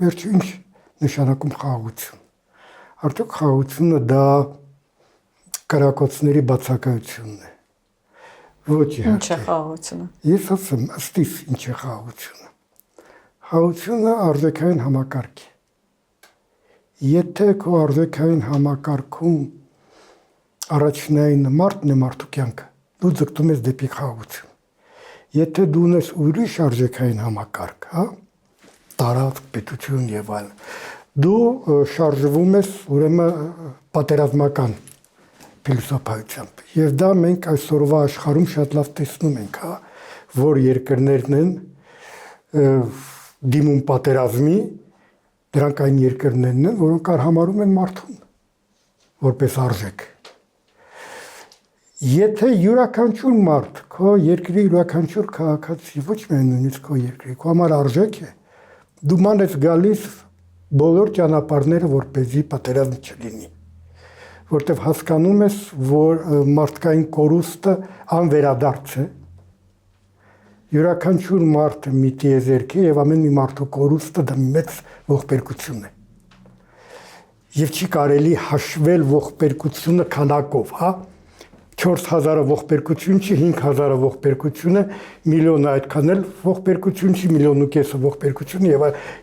վերջը ինչ նշանակում խաղաղություն։ Արդյոք խաղաղությունը դա կրակոցների բացակայությունն է։ Ոչ իհարկե։ Ինչ է խաղաղությունը։ Ես ասեմ, ըստ իս ինչ է խաղաղությունը։ Խաղաղությունը արժեքային համակարգ է։ Եթե քո արժեքային համակարգում առաջնային մարդն է մարդու կյանքը, դու ձգտում ես դեպի խաղաղություն։ Եթե դու ունես ուրիշ արժեքային համակարգ, հա, տարածք, պետություն եւ այլն, դու շարժվում ես ուրեմն պատերազմական փիլիսոփայությամբ։ Եվ դա մենք այսօրվա աշխարհում շատ լավ տեսնում ենք, հա, որ երկրներն են դիմում պատերազմի, դրանք այն երկրներն են, որոնք արհամարհում են մարդուն որպես արժեք։ Եթե յուրաքանչյուր մարդ, քո երկրի յուրաքանչյուր քաղաքացի, ոչ միայն նույնիսկ քո երկրի, քո համար արժեք է, դու ման ես գալիս բոլոր ճանապարհները, որպեսզի պատերազմ չլինի, որտեղ հասկանում ես, որ մարդկային կորուստը անվերադարձ է, յուրաքանչյուր մարդը մի տիեզերք է եւ ամեն մի մարդու կորուստը դա մեծ ողբերգություն է։ Եվ չի կարելի հաշվել ողբերգությունը քանակով, հա, 4000-ը ողբերգություն չի, 5000-ը ողբերգություն է, միլիոնը այդքան էլ ողբերգություն չի, միլիոն ու կեսը ողբերգություն եւ